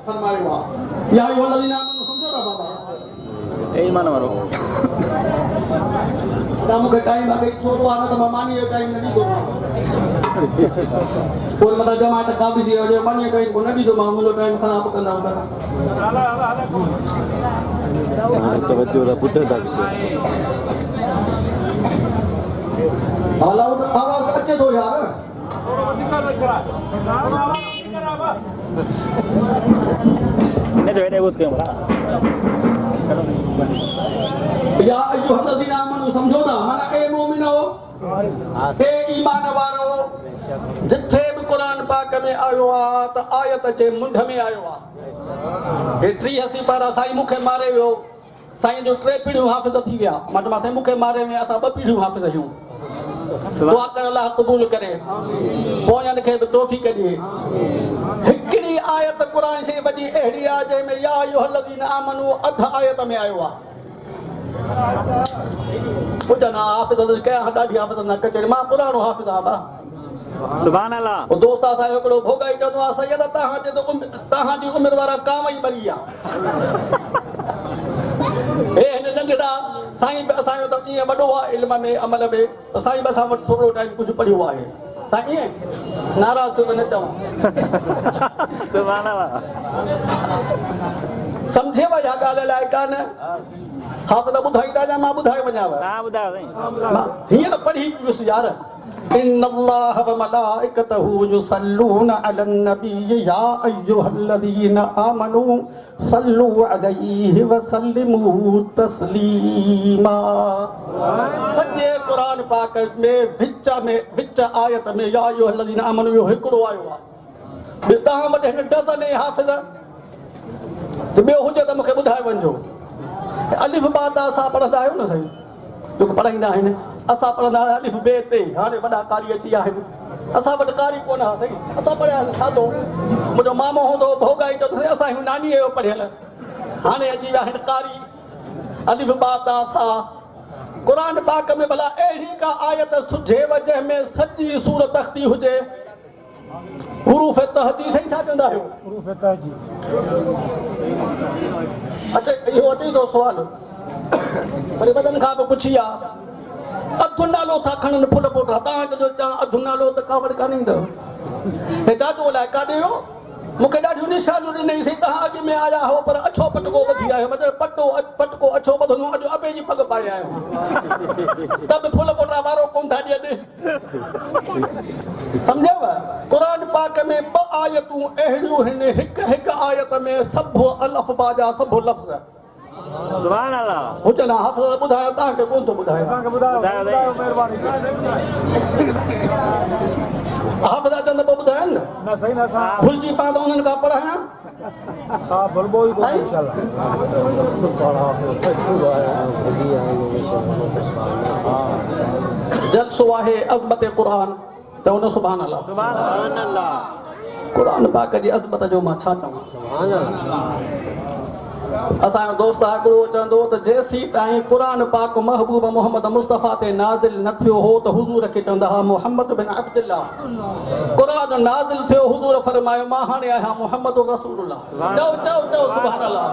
फरमायो आहे या अय्युहल्लज़ीना आमनू समझो था बाबा ए माना मारो ता मूंखे टाइम अॻे थोरो आहे न त मां मानी जो टाइम न ॾींदो कोई मतिलबु जमात काबी थी हुजे मानी टाइम को न ॾींदो मां मुंहिंजो टाइम ख़राबु कंदा तवज्जो रा पुठ था आवाज़ अचे थो यार इन्हें जो है उसके हमरा या अय्युहल्लज़ीना आमनू समझो था माना ए मोमिनो ए ईमान वारो जिथे भी कुरान पाक में आयो आ त आयत जे मुंड में आयो आ ए 83 पारा साईं मूंखे मारे वियो साईं जो 3 पीढ़ियूं हाफ़िज़ थी विया मां साईं मूंखे मारे में असां 2 पीढ़ियूं हाफ़िज़ आहियूं दुआ कर अल्लाह कबूल करे पोयन खे भी तौफीक ॾिए हिकड़ी आयत कुरान शरीफ जी अहिड़ी आहे जंहिंमें या अय्युहल्लज़ीना आमनू अध आयत में आयो आहे ॿुधना हाफ़िज़ कया ॾाढी हाफ़िज़ न कचेरी मां पुराणो हाफ़िज़ आहियां बा सुभान अल्लाह दोस्त असांजो हिकिड़ो भोगाई चवंदो आहे सैयद तव्हांजी उमिरि वारा काम ई मरी विया हे हिन नंढड़ा साईं बि असांजो त ईअं वॾो आहे इल्म में अमल में त साईं बि असां वटि थोरो टाइम कुझु पढ़ियो आहे साईं ईअं नाराज़ थियो त न चवां सुभान अल्लाह सम्झेव या ॻाल्हि लाइ कान हाफ़िज़ ॿुधाईंदा या मां ॿुधाए वञाव हां ॿुधायो साईं हीअं न पढ़ी वियुसि यार इन्नल्लाह व मलाइकतहू युसल्लूना अलन नबी या अय्युहल्लज़ीना आमनू सल्लू अलैहि व सल्लिमू तस्लीमा सॼे क़ुरान पाक में विच आयत में या अय्युहल्लज़ीना आमनू यो हिकिड़ो आयो आहे ॿियो तव्हां वटि हिन डज़न हाफ़िज़ त ॿियो हुजे त मूंखे ॿुधाए वञिजो अलिफ बा त असां पढ़ंदा आहियूं न साईं जेको पढ़ाईंदा आहिनि असां पढ़ंदा अलिफ बे ते हाणे वॾा कारी अची विया आहिनि असां वटि कारी कोन आहे साईं असां पढ़ियासीं सादो मुंहिंजो मामो हूंदो भोगाई चवंदो असां नानीअ जो पढ़ियल हाणे अची विया आहिनि कारी अलिफ बा त असां क़ुरान पाक में भला अहिड़ी का आयत सुझेव जंहिंमें सॼी सूरत तख़्ती हुजे हुरूफ़ तहजी साईं छा चवंदा आहियो हुरूफ़ तहजी अच्छा इहो अचे थो सुवालु वरी वॾनि खां बि पुछी आहे अधु नालो था खणनि फुल पोटा तव्हांखे जो चवां अधु नालो त कावड़ कान ईंदव हे जादू लाइ काॾे वियो मूंखे ॾाढियूं निशानियूं ॾिनई साईं तव्हां अॻु में आया हो पर अछो पटको वधी आयो मतिलबु पटको अछो वधंदो अॼु अबे जी पग पाए आयो त बि फुल पोटा वारो कोन था ॾियनि सम्झव क़ुरान पाक में 2 आयतूं अहिड़ियूं आहिनि हिक आयत में सभु अलफ़बा जा सभु लफ़्ज़ सुभान अल्लाह हुजन हाफ़िज़ ॿुधायो तव्हांखे कोन थो ॿुधायो असांखे ॿुधायो महिरबानी हाफ़िज़ चवंदा पोइ ॿुधाइनि न सही न असां भुलिजी पां त उन्हनि खां पढ़ायां हा भुलबो ई कोन इंशाअल्लाह जलसो आहे अज़मत क़ुरान त उन सुभान अल्लाह क़ुरान पाक जी अज़मत जो मां छा चवां सुभान अल्लाह असांजो दोस्त हिकिड़ो चवंदो त जेसीं ताईं क़ुरान पाक महबूब मोहम्मद मुस्तफ़ा ते नाज़िल न थियो हो त हुज़ूर खे चवंदा हुआ मोहम्मद बिन अब्दुल्लाह क़ुरान नाज़िल थियो हुज़ूर फरमायो मां हाणे आहियां मोहम्मद रसूलुल्लाह चओ सुभान अल्लाह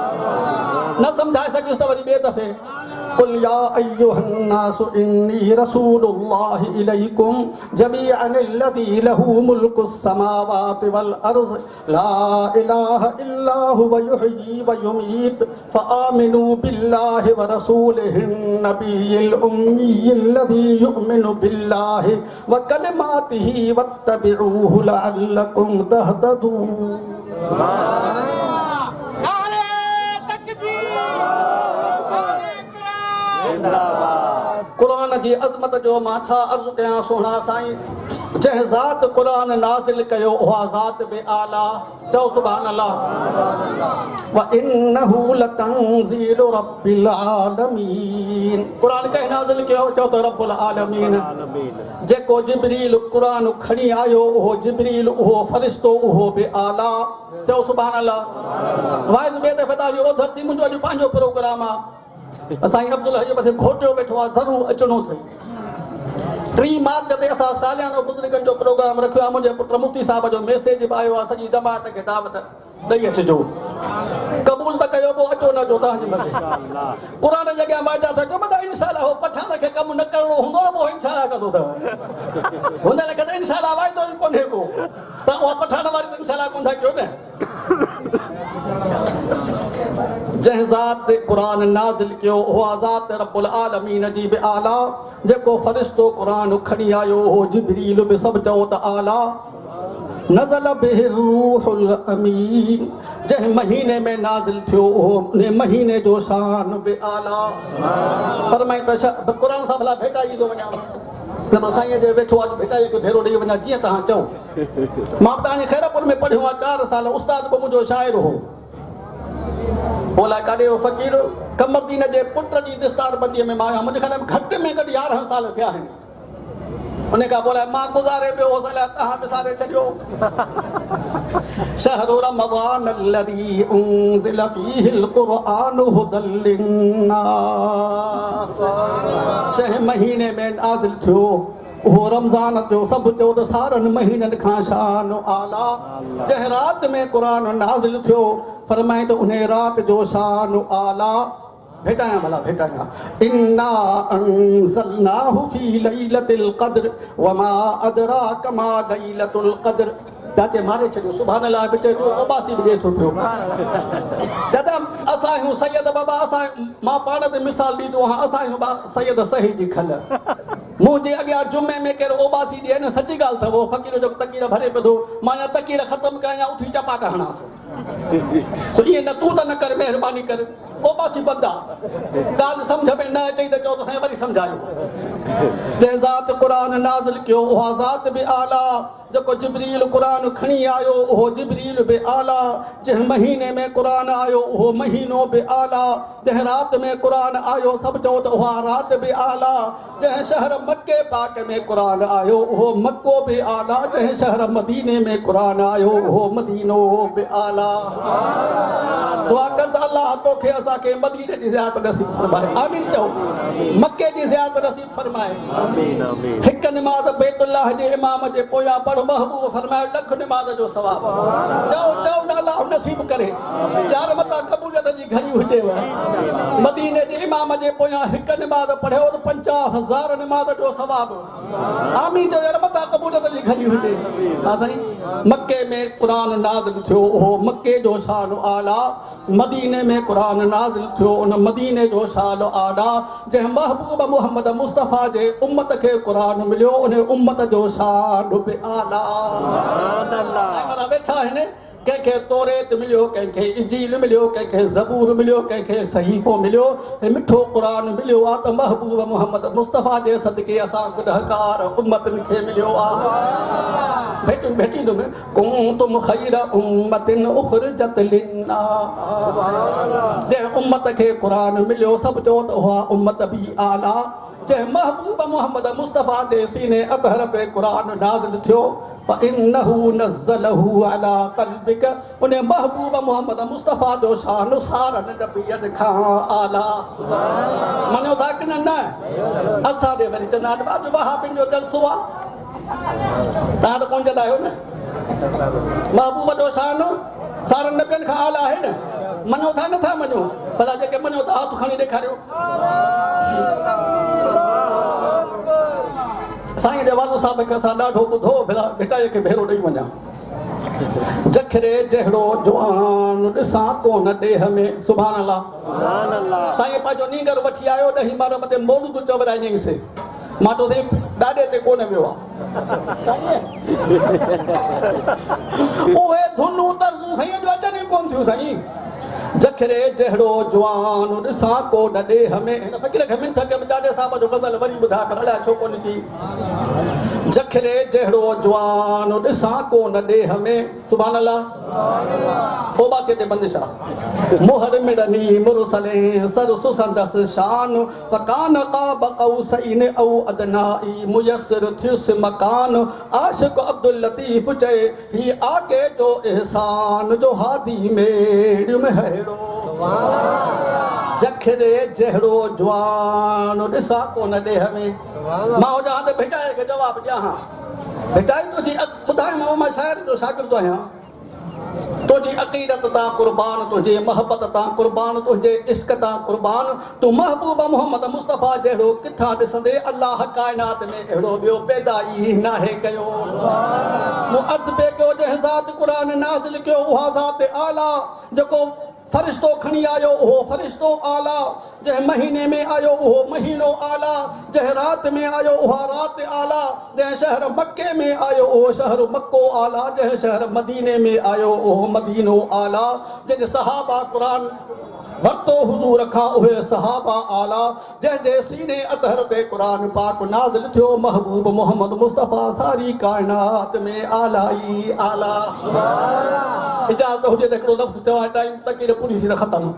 न सम्झाए सघियुसि त वरी ॿिए दफ़े कुल या अय्युहन नासु इन्नी रसूलुल्लाह इलैकुम जमीअन अल्लज़ी लहू मुल्कुस समावाति वल अर्ज़ ला इलाहा इल्ला हुव युहयी व युमीत फआमिनू बिल्लाहि व रसूलिहिन नबिय्यिल उम्मिय्यिल लज़ी युमिनु बिल्लाहि व कलिमातिही वत्तबिऊहु लअल्लकुम तहतदून क़ुरान जी अज़मत जो मां छा अर्ज़ु कयां सोना साईं जंहिं ज़ात क़ुरान नाज़िल कयो उहा ज़ात बि आला चओ सुभान अल्लाह व इन्नहु लतंज़ीलु रब्बिल आलमीन क़ुरान कंहिं नाज़िल कयो चओ त रब्बुल आलमीन जेको जिब्रील क़ुरान खणी आयो उहो जिब्रील उहो फ़रिश्तो उहो बि आला चओ सुभान अल्लाह वाइज़ ॿिए दफ़े तव्हांजी ओ धरती मुंहिंजो अॼु पंहिंजो प्रोग्राम आहे असांजी अब्दुल हज मथे घोटियो वेठो आहे ज़रूरु अचिणो अथई 3 मार्च ते असां सालियानो बुज़ुर्गनि जो प्रोग्राम रखियो आहे मुंहिंजे पुट मुफ़्ती साहिब जो मैसेज बि आयो आहे सॼी जमात खे दावत ॾेई अचिजो क़बूल त कयो पोइ अचो न अचो तव्हांजी मर्ज़ी क़ुर जे अॻियां वाइदा था कयो मतिलबु इंशाअल्लाह हो पठान खे कमु न करिणो हूंदो पोइ इंशाअल्लाह कंदो अथव हुन लाइ त इंशाअल्लाह वाइदो ई कोन्हे को त उहा पठान वारी त इंशाअल्लाह कोन था कयो न जंहिं ज़ात ते क़ुर नाज़िल कयो उहा ज़ात रब्बुल आलमीन जी बि आला जेको फ़रिश्तो क़ुर खणी आयो हो जिब्रील बि सभु चओ त आला नज़ल बिहि रूहुल अमीन जंहिं महीने में नाज़िल थियो उन महीने जो शान बि आला फरमाए त क़ुर सां भला भेटाई थो वञा त मां साईं जे वेठो आहे भेटाई खे भेरो ॾेई वञा जीअं तव्हां चओ मां तव्हांजे खैरपुर में पढ़ियो आहे 4 साल उस्ताद बि मुंहिंजो शाइर हो बोला काॾे हो फ़क़ीर कमरदीन जे पुट जी दस्तारबंदीअ में मां आहियां मुंहिंजे ख़्याल में घटि में घटि 11 साल थिया आहिनि उन खां बोला मां गुज़ारे पियो हो साल तव्हां विसारे छॾियो शहर रमज़ान الذي انزل فيه القرآن هدى للناس जंहिं महीने में नाज़िल थियो उहो रमज़ान जो सभु चओ त सारनि महीननि खां शान आला जंहिं राति में क़ुर नाज़िल थियो फरमाए त उन राति जो शान आला भेटाया भला भेटाया इन्ना अंज़लनाहु फी लैलतिल क़द्र वमा अदराक मा लैलतुल क़द्र जाके मारे छॾियो सुभान अल्लाह बिचे जो ओबासी बि ॾिए थो पियो जॾहिं असां आहियूं सैयद बाबा असां मां पाण ते मिसाल ॾींदो आहियां असां आहियूं सैयद सही जी खल मुंहिंजे अॻियां जुमे में केरु ओबासी ॾिए न सची ॻाल्हि अथव फ़क़ीर जो तकीर भरे पियो मां या तकीर ख़तमु कयां उथी चपाट हणांसि ईअं न तूं त न कर महिरबानी कर ओबासी बंदा ॻाल्हि सम्झ में न अचे त चओ त साईं वरी सम्झायो जंहिं ज़ात क़ुर नाज़िल कयो उहा ज़ात बि आला जेको जिब्रील क़ुर खणी आयो उहो जिब्रील बि आला जंहिं महीने में क़ुर आयो उहो महीनो बि आला जंहिं राति में क़ुर आयो सभु चओ त उहा राति बि आला जंहिं शहर मके पाक में क़ुर आयो उहो मको बि आला जंहिं शहर मदीने में क़ुर आयो उहो मदीनो बि आला दुआ कर त अल्लाह तोखे असांखे मदीने जी ज़ियारत नसीब फरमाए आमीन चओ मके जी ज़ियारत नसीब फरमाए आमीन आमीन हिकु निमाज़ बैतुल्लाह जे इमाम जे पोयां पढ़ महबूब फरमाए लख निमाज़ जो सवाब चओ चओ न अल्लाह नसीब करे यार मता क़बूलियत जी घड़ी हुजेव मदीने जे इमाम जे पोयां हिकु निमाज़ पढ़ियो त 50,000 निमाज़ जो सवाब आमीन चओ यार मता क़बूलियत जी घड़ी हुजे हा साईं मके में क़ुर नाज़िल थियो उहो मके जो शान आला मदीने में क़ुर नाज़िल थियो उन मदीने जो शान आला जंहिं महबूब मोहम्मद मुस्तफ़ा जे उम्मत खे क़ुर मिलियो उन उम्मत जो शान बि आला माना वेठा आहिनि कंहिंखे तौरेत मिलियो कंहिंखे इंजील मिलियो कंहिंखे ज़बूर मिलियो कंहिंखे सहीफ़ो मिलियो मिठो क़ुर मिलियो आहे त महबूब मोहम्मद मुस्तफ़ा जे सदके असां गुनहगार उम्मतनि खे मिलियो आहे भेटींदुमि कुंतुम ख़ैर उम्मतिन उख़रिजत लिन्नास जंहिं उम्मत खे क़ुर मिलियो सभु चओ त उहा उम्मत बि आला जंहिं महबूब मोहम्मद मुस्तफ़ा जे सीने अतहर पे क़ुर नाज़िल थियो فإنه نزله على قلبك उन महबूब मोहम्मद मुस्तफ़ा जो शान सारनि नबीअनि खां आला मञो था की न असां ॾे वरी चवंदा आहिनि वहाबियुनि जो जलसो आहे तव्हां त कोन चवंदा आहियो न महबूब जो शान सारनि नबीअनि खां आला आहे न मञो था नथा मञो भला जेके मञो था हथ खणी ॾेखारियो साईं जे वालो साहब खे असां ॾाढो ॿुधो भला भिटाईअ खे भेरो ॾेई वञा जखरे जहिड़ो जवान ॾिसां कोन ॾेह में सुभान अल्लाह साईं पंहिंजो नींगर वठी आयो ॾही मार मथे मौलूद चवराईंसीं मां चयोसीं ॾाॾे ते कोन वियो आहे उहे धुनूं तर्ज़ूं साईं जो अचनि ई कोन थियूं साईं जखरे जहिड़ो जवान ॾिसां कोन ॾेह में हिन फ़क़ीर खे मिंथ के ॾाॾे साहब जो ग़ज़ल वरी ॿुधा कर अलाए छो कोन थी जखरे जहिड़ो जवान ॾिसां कोन ॾेह में सुभान अल्लाह ओबासी ते बंदिश आहे मुहर मिड़नी मुरसले सर सुसंदस शान फ़कान क़ाब क़ौसैन औ अदनाई मुयस्सिर थियुस मकान आशिक़ अब्दुल लतीफ़ चए ही आके जो एहसान जो हादी मेड़ में हैड़ो जखरे जहिड़ो जवान ॾिसां कोन ॾेह में मां हुजां त भिटाए खे जवाबु ॾियां भिटाई तुंहिंजी ॿुधाए मां शाइर जो शागिर्दु आहियां तुझी अक़ीदत तां कुर्बान, तुझे मोहब्बत तां कुर्बान, तुझे इश्क तां कुर्बान। तू महबूब मोहम्मद मुस्तफ़ा जहिड़ो किथां ॾिसंदे अल्लाह काइनात में अहिड़ो ॿियो पैदा ई नाहे कयो। मूं अर्ज़ पे कयो जंहिं ज़ात क़ुरान नाज़िल कयो उहा ज़ात आला, जेको फरिश्तो खणी आयो उहो फरिश्तो आला, जंहिं महीने में आयो उहो महीनो आला, जंहिं रात में आयो उहा रात आला, जंहिं शहर मक्के में आयो उहो शहर मक्को आला, जंहिं शहर मदीने में आयो उहो मदीनो आला, जिन सहाबा क़ुरान वरतो हुज़ूर खां उहे सहाबा आला, जंहिंजे सीने अतहर ते क़ुरान पाक नाज़िल थियो। महबूब मोहम्मद मुस्तफ़ा सारी काइनात में आला ई आला। इजाज़त हुजे त हिकिड़ो लफ़्ज़ चवां, टाइम तकीर पूरी थी न ख़तमु।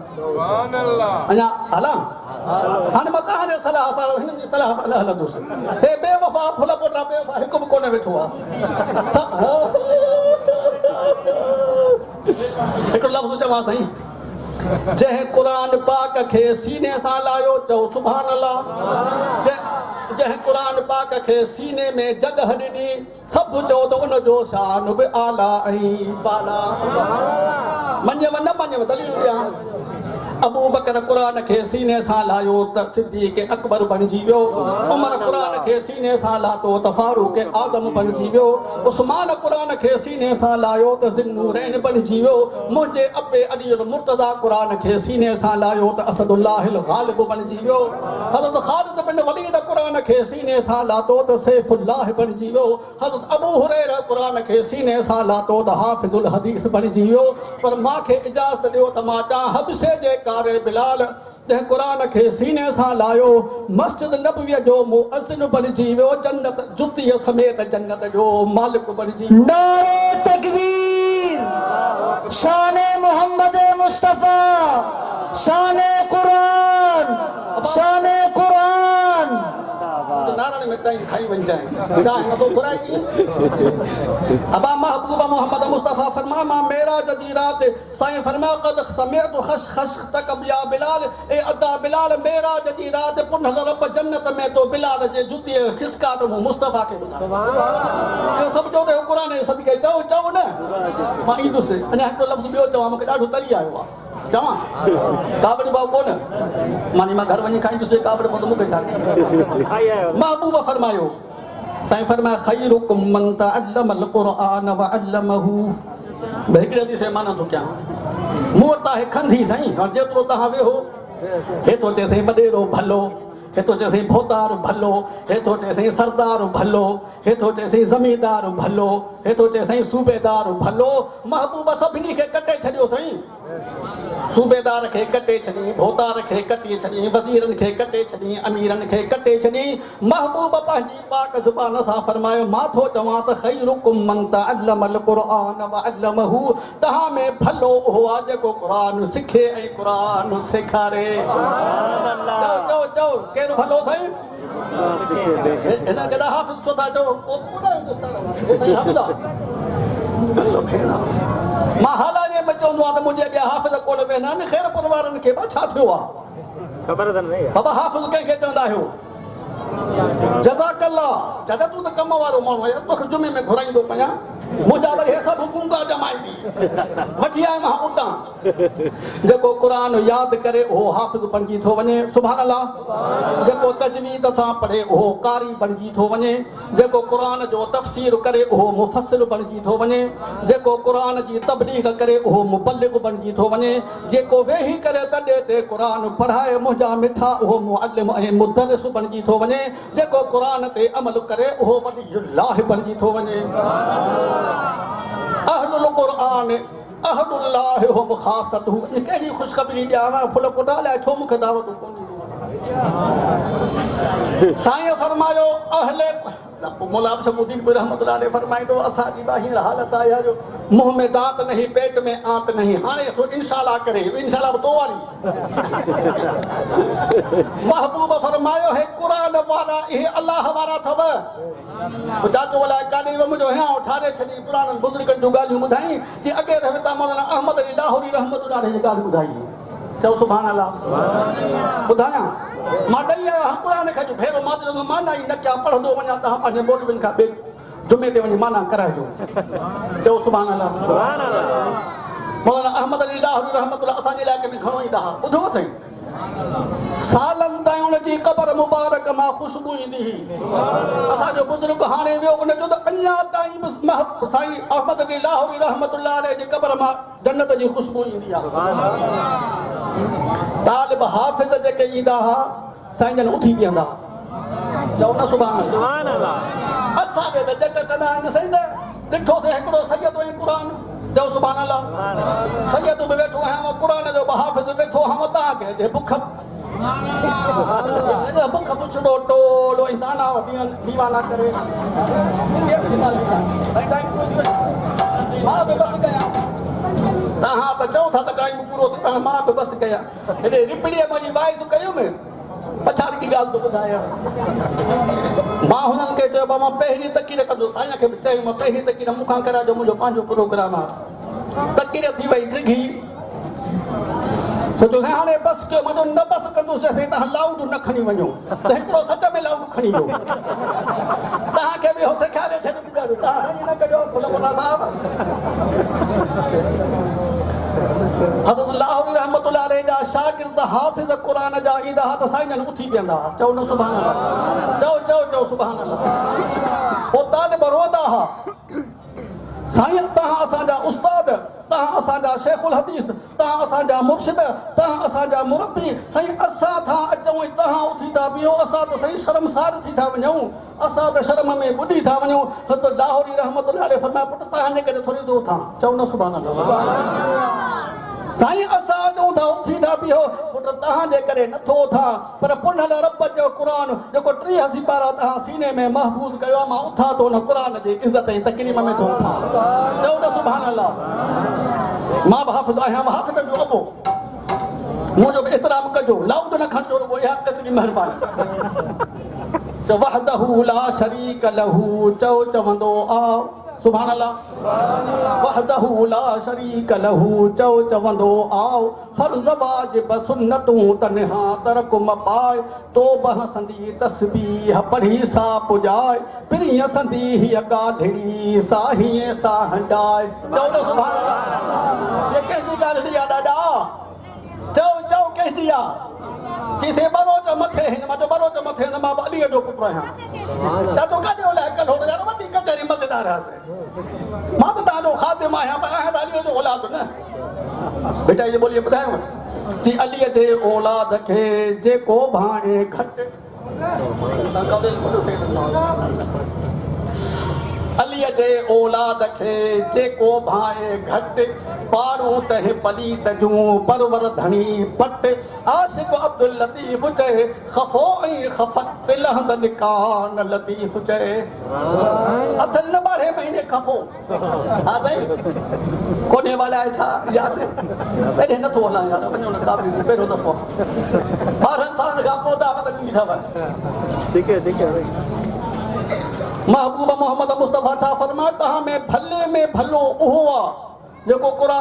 अञा हलां हाणे मां तव्हांजे सलाह सां हिननि जी सलाह सां न हलंदुसि। हे बेवफ़ा फुल पोटा बेवफ़ा हिकु बि कोन वेठो आहे। हिकिड़ो लफ़्ज़ चवां साईं, जंहिं क़ुरान पाक खे सीने सां लायो चओ सुभान अल्लाह। जंहिं क़ुरान पाक खे सीने में जॻह ॾिनी सभु चओ त उनजो शान बि आला ऐं बाला। मञेव न मञेव दलील ॾियां। अबू बकर क़ुरान खे सीने सां लायो त सिद्दीक़ अकबर बणिजी वियो। उमर क़ुरान खे सीने सां लातो त फारूक आज़म बणिजी वियो। उस्मान क़ुरान खे सीने सां लायो त ज़िन्नूरैन बणिजी वियो। मुंहिंजे अबे अली मुर्तज़ा क़ुरान खे सीने सां लायो त असदुल्लाहिल ग़ालिब बणिजी वियो। हज़रत ख़ालिद बिन वलीद क़ुरान खे सीने सां लातो त सैफुल्लाह बणिजी वियो। हज़रत अबू हुरैरा क़ुरान खे सीने सां लातो त हाफ़िज़ुल हदीस बणिजी वियो। पर मूंखे इजाज़त ॾियो त मां चवां हबसे जे कारे बिलाल जंहिं क़ुरान खे सीने सां लायो मस्जिद नबवीअ जो मुअज़्ज़िन बणिजी वियो। जन्नत जुतीअ समेत जन्नत जो मालिक बणिजी वियो। नारे तकबीर, शाने मोहम्मद मुस्तफ़ा, शाने क़ुरान, शाने क़ुरान। नारायण में ताईं खाई वञ जाए छा हिन तो घुराई थी। अबा महबूब मोहम्मद मुस्तफ़ा फरमा मां मेराज जी राति साईं फरमा क़द समिअतु ख़श ख़श तक या बिलाल, ए अदा बिलाल मेराज जी राति पुनल रब जन्नत में तो बिलाल जे जुतीअ खिसका तो मुस्तफ़ा खे ॿुधायो। इहो सभु चओ त क़ुरान जे सदके चओ चओ न। मां ईंदुसि अञा हिकिड़ो लफ़्ज़ ॿियो चवां, मूंखे ॾाढो तरी आयो आहे चवां। कावड़ी भाउ कोन मानी मां घर वञी खाईंदुसि कावड़ी भाउ त मूंखे छा। महबूब फरमायो साईं फरमाया खैरुकुम मन तअल्लमल क़ुरआन व अल्लमहु। हिकिड़े हदीस जो माना थो कयां। मूं वटि आहे खंधी साईं, हाणे जेतिरो तव्हां वेहो हेतिरो चए साईं वॾेरो भलो, हेतिरो चए साईं भोतार भलो, हेतिरो चए साईं सरदार भलो, हेतिरो चए साईं ज़मींदार भलो, हेतिरो चए साईं सूबेदार भलो। महबूब सभिनी खे कटे छॾियो साईं। सूबेदार खे कटे छॾी, भोतार खे कटे छॾी, वज़ीरनि खे कटे छॾी, अमीरनि खे कटे छॾी। महबूब पंहिंजी पाक ज़ुबान सां फरमायो मां थो चवां त खैरुकुम मन तअल्लमल क़ुरआन व अल्लमहु। तव्हां में भलो उहो आहे जेको क़ुरान सिखे ऐं क़ुरान सेखारे। चओ चओ केरु भलो साईं? हिन केॾा हाफ़िज़ छो था चओ? मां हालाने में चवंदो आहियां त मुंहिंजे अॻियां हाफ़िज़ कोन वेंदा आहिनि। ख़ैर परिवारनि खे छा थियो आहे ख़बर त न बाबा हाफ़िज़ कंहिंखे चवंदा आहियो? जज़ाकल्ला जॾहिं तूं त कम वारो माण्हू आहियां तोखे जुमे में घुराईंदो कयां। मुंहिंजा वरी हे सभु हुकूम जमाईंदी वठी आयो मां उतां। जेको क़ुरान यादि करे उहो हाफ़िज़ बणिजी थो वञे सुभान अल्लाह। जेको तजवीद सां पढ़े उहो कारी बणिजी थो वञे। जेको क़ुरान जो तफ़सीर करे उहो मुफ़स्सिर बणिजी थो वञे। जेको क़ुरान जी तबलीग करे उहो मुबल्लिग बणिजी थो वञे। जेको वेही करे तॾे ते क़ुरान पढ़ाए मुंहिंजा मिठा उहो मुअल्लिम ऐं मुदरिस बणिजी थो वञे। जेको क़ुरान ते अमल करे उहो वलीयुल्लाह बणिजी थो वञे। अहलुल क़ुरान अहलुल्लाह हुम ख़ासतहु। कहिड़ी ख़ुशख़बरी ॾियां फुल पुट अलाए छो मूंखे दावत कोन साईं फरमायो अहले मौलाना शमूद्दीन रहमतुल्लाह अलैह फरमाईंदो असांजी बा हींअर हालत आहे जो मुंह में दांत नहीं पेट में आंत नहीं। हाणे इंशाअल्लाह करे इंशाअल्लाह तो वारी महबूब फरमायो है क़ुरान वारा इहे अल्लाह वारा अथव। चाचो अलाए काॾे वियो मुंहिंजो हियां ठारे छॾी पुराणनि बुज़ुर्गनि जूं ॻाल्हियूं ॿुधाई कि अॻे दफ़े तव्हां मौलाना अहमद अली लाहौरी रहमतुल्लाह अलैह जी ॻाल्हि ॿुधाई। चओ सुभान अल्लाह। ॿुधायां मां ॾेई आहियां क़ुरान खे भेरो मां चवंदो माना ई न कया पढ़ंदो वञा तव्हां पंहिंजे मोटबिन खां ॿिए जुमे ते वञी माना कराइजो। चओ सुभान अल्लाह। मौलाना अहमद अली लाहौरी रहमतुल्लाह असांजे इलाइक़े में घणो ईंदा हुआ। ॿुधो साईं, सालनि ताईं उनजी क़बर मुबारक मां ख़ुशबू ईंदी हुई। असांजो बुज़ुर्ग हाणे वियो, उनजो त अञा ताईं बि साईं अहमद अली लाहौरी रहमतुल्लाह अलैहि जी क़बर मां जन्नत जी ख़ुशबू ईंदी आहे। तालिब हाफ़िज़ जेके ईंदा हुआ साईं जन उथी बीहंदा, चओ न सुभाणे अल्लाह। असां बि त जट कंदा आहिनि साईं, ॾिठोसीं हिकिड़ो सैयद ऐं क़ुर चओ सुभाणे अल्लाह। सैयद बि वेठो आहियां, क़ुर जो हाफ़िज़ वेठो हुअमि, तव्हांखे बुख बुख पुछड़ो टोलो ऐं दाना दीवाना करे मां बि बसि कयां। तव्हां त चओ था त काई बि पूरो थी पाण, मां बि बसि कयां। हेॾे रिपड़ीअ मुंहिंजी वाइज़ कयुमि, पछाड़ी की ॻाल्हि थो ॿुधायां। मां हुननि खे चयो मां पहिरीं तकीर कंदो, साईं खे बि चयो मां पहिरीं तकीर मूंखां कराइजो, मुंहिंजो पंहिंजो प्रोग्राम आहे। तकीर थी वई डिघी, सोचो हाणे बसि कयो, मुंहिंजो न बसि कंदुसि चयोसीं तव्हां लाउड न खणी वञो, त हिकिड़ो सच में लाउड खणी वियो। तव्हांखे बि सेखारे छॾियो, तव्हां साईं न कजो फुलमुला साहिब। हज़रत लाहौरी रहमतुल्लाह अलैहि जा शागिर्द हाफ़िज़ क़ुर जा ईंदा हुआ त साईं जन उथी बीहंदा हुआ, चओ न सुभाणे अल्लाह, चओ चओ चओ सुभाणे अल्लाह। पोइ तालिब रोंदा हुआ, साईं तव्हां असांजा उस्ताद, तव्हां असांजा शेखुल हदीस, तव्हां असांजा मुर्शिद, तव्हां असांजा मुरब्बी, साईं असां था अचूं ऐं तव्हां उथी था बीहो, असां त साईं शर्मसार थी था वञूं, असां त शर्म में ॿुॾी था वञूं। हज़रत लाहौरी रहमतुल्लाह अलैहि फरमाया, पुट तव्हांजे करे थोरी थो उथां, चओ न सुभाणे अल्लाह। साईं असां अचूं था उथी था बीहो, पुट तव्हांजे करे नथो उथां, पर पुनल रब जो क़ुर जेको 30 पारा तव्हां सीने में महफ़ूज़ कयो आहे, मां उथां थो न क़ुर जी इज़त ऐं तकरीम में थो उथां, चओ न सुभाणे अल्लाह। मां बि हाफ़िज़ आहियां, हाफ़िज़नि जो अबो, मुंहिंजो बि एतिराम कजो, लाउड न खणिजो, रुॻो इहा केतिरी महिरबानी। चओ वहदहू ला शरीक लहू, चओ चवंदो आ सुभाणे अल्लाह। वहदहू ला शरीक लहू, चओ चवंदो आओ, फर्ज़ वाजिब सुन्नतूं तन्हा तरक मपाए, तो बहसंदी तस्बीह पढ़ी सा पुजाए, पिरीअ संदी हीअ ॻाल्हिड़ी सा हीअं सा हंडाए, चओ न सुभाणे अल्लाह। ये कंहिंजी ॻाल्हिड़ी आहे ॾाॾा, चओ चओ कंहिंजी आहे? किसे बरोच मथे हिन मां जो बरोच मथे हिन मां अलीअ जो पुटु आहियां। चाचो काॾे ओलाए कल होड़ यार वॾी कचहरी मज़ेदार आहे, मां त तव्हांजो ख़ादिम आहियां, पर आहियां त अलीअ जो औलाद न। बेटा ये बोलिए ॿुधायो जी, अलीअ जे औलाद खे जेको भाए घटि, अलीअ जे औलाद खे जेको भाए घटि, पारूं तह पलीत जूं परवर धणी पट, आशिक़ अब्दुल लतीफ़ चए ख़फ़ो ऐं ख़फ़त लहंदन कान लतीफ़ चए, अथनि न 12 महीने खफ़ो। हा साईं कोने वाला आहे छा यादि पहिरें नथो हलां यार, वञो न काबरी पहिरियों दफ़ो 12 साल खां पोइ दावत ॾिनी अथव। ठीक है महबूब मोहम्मद मुस्तफ़ा छा फरमाए, तव्हां में भले में भलो उहो आहे जेको क़ुर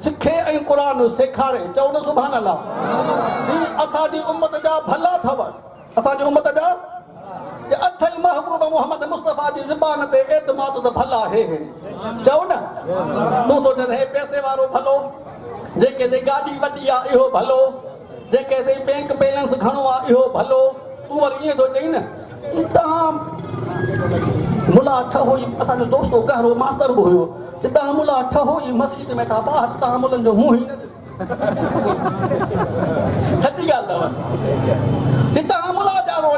सिखे ऐं क़ुर सेखारे, चओ न सुभाणे अल्लाह। ही असांजी उम्मत जा भला अथव, असांजी उम्मत जा अथई महबूब मोहम्मद मुस्तफ़ा जी ज़बान ते एतमाद त भला हे, चओ न। तूं थो चए पैसे वारो भलो, जेके गाॾी वॾी आहे इहो भलो, जेके बैंक बैलेंस घणो आहे इहो भलो, तूं वरी ईअं थो चई न कि तव्हां मुला ठहो ई, असांजो दोस्तो गहरो मास्तर बि हुयो, कि तव्हां मुला ठहो ई मस्जिद में था, ॿाहिरि तव्हां मुलनि जो मुंहुं ई न ॾिस। सची ॻाल्हि अथव, कि तव्हां मुला ॼाणो